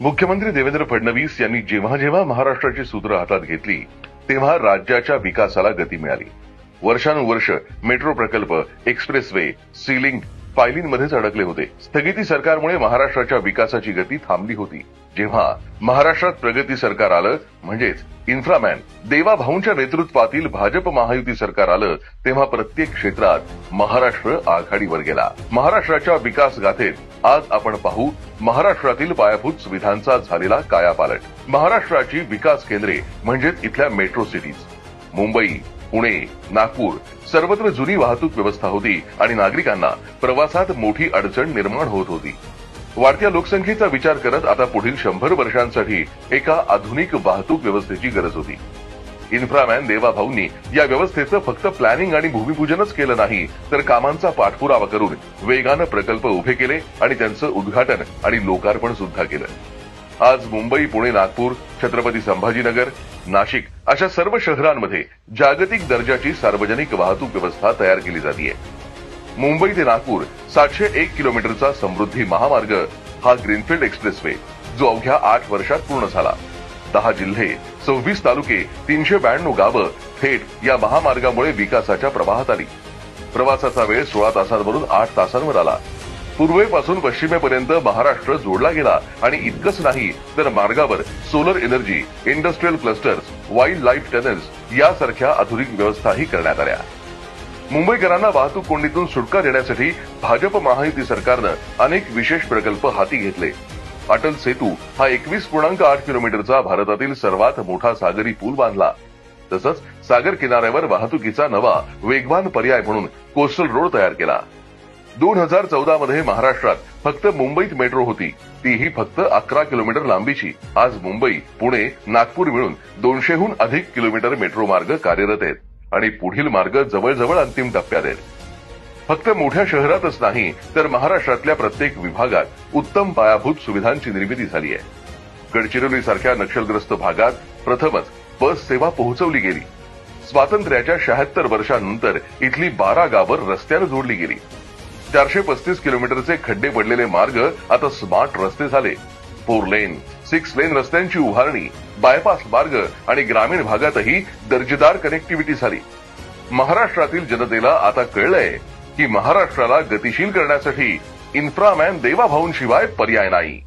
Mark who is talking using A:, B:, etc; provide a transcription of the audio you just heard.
A: मुख्यमंत्री देवेंद्र फडणवीस यांनी जेव्हा जेव्हा महाराष्ट्राची सूत्र हातात घेतली तेव्हा राज्याच्या विकासाला गती मिळाली। वर्षानुवर्ष मेट्रो प्रकल्प, एक्सप्रेसवे, सीलिंग, फायलींमध्येच अडकले होते। स्थगिती सरकारमुळे महाराष्ट्राच्या विकासाची गती थांबली होती। जेव्हा महाराष्ट्रात प्रगती सरकार आलं, म्हणजेच इन्फ्रामॅन देवा भाऊंच्या नेतृत्वातील भाजप महायुती सरकार आलं, तेव्हा प्रत्येक क्षेत्रात महाराष्ट्र आघाडीवर गेला। महाराष्ट्राच्या विकास गाथेत आज आपण पाहू महाराष्ट्रातील पायाभूत सुविधांचा झालेला कायापालट। महाराष्ट्राची विकास केंद्रे म्हणजेच इथल्या मेट्रो सिटीज, मुंबई, पुणे, नागपूर सर्वत्र जुनी वाहतूक व्यवस्था होती आणि नागरिकांना प्रवासात मोठी अडचण निर्माण होत होती। वाढत्या लोकसंख्येचा विचार करत आता पुढील 100 वर्षांसाठी एका आधुनिक वाहतूक व्यवस्थेची गरज होती। इन्फ्रामॅन देवा भाऊंनी या व्यवस्थेचं फक्त प्लॅनिंग आणि भूमिपूजनच केलं नाही, तर कामांचा पाठपुरावा करून वेगानं प्रकल्प उभे केले आणि त्यांचं उद्घाटन आणि लोकार्पण सुद्धा केलं। आज मुंबई, पुणे, नागपूर, छत्रपती संभाजीनगर, नाशिक अशा सर्व शहरांमध्ये जागतिक दर्जाची सार्वजनिक वाहतूक व्यवस्था तयार केली जाते। मुंबई ते नागपूर 701 किलोमीटरचा समृद्धी महामार्ग हा ग्रीनफील्ड एक्सप्रेसवे, जो अवघ्या 8 वर्षात पूर्ण झाला। 10 जिल्हे, 26 तालुके, 392 गावं थेट या महामार्गामुळे विकासाच्या प्रवाहात आली। प्रवासाचा वेळ 16 तासांवरून 8 तासांवर आला। पूर्वेपासून पश्चिमेपर्यंत महाराष्ट्र जोडला गेला आणि इतकंच नाही तर मार्गावर solar energy, industrial clusters, wild life tunnels यासारख्या आधुनिक व्यवस्थाही करण्यात आल्या। मुंबईकरांना वाहतूक कोंडीतून सुटका देण्यासाठी भाजप महायुती सरकारनं अनेक विशेष प्रकल्प हाती घेतले। अटल सेतू हा 21.8 किलोमीटरचा भारतातील सर्वात मोठा सागरी पूल बांधला। तसंच सागर किनाऱ्यावर वाहतुकीचा नवा वेगवान पर्याय म्हणून कोस्टल रोड तयार केला। 2014 मध्ये महाराष्ट्रात फक्त मुंबईत मेट्रो होती, तीही फक्त 11 किलोमीटर लांबीची। आज मुंबई, पुणे, नागपूर मिळून 200हून अधिक किलोमीटर मेट्रो मार्ग कार्यरत आहेत आणि पुढील मार्ग जवळजवळ अंतिम टप्प्यात आहेत। फक्त मोठ्या शहरातच नाही तर महाराष्ट्रातल्या प्रत्येक विभागात उत्तम पायाभूत सुविधांची निर्मिती झाली आहे। गडचिरोली सारख्या नक्षलग्रस्त भागात प्रथमच बस सेवा पोहोचवली गेली। स्वातंत्र्याच्या 76 वर्षांनंतर इथली 12 गावं रस्त्याने जोडली गेली। 435 किलोमीटरचे खड्डे पडलेले मार्ग आता स्मार्ट रस्ते झाले। 4 लेन, 6 लेन रस्त्यांची उभारणी, बायपास मार्ग आणि ग्रामीण भागातही दर्जेदार कनेक्टिव्हिटी झाली। महाराष्ट्रातील जनतेला आता कळलंय की महाराष्ट्राला गतिशील करण्यासाठी इन्फ्रामॅन देवा भाऊंशिवाय पर्याय नाही।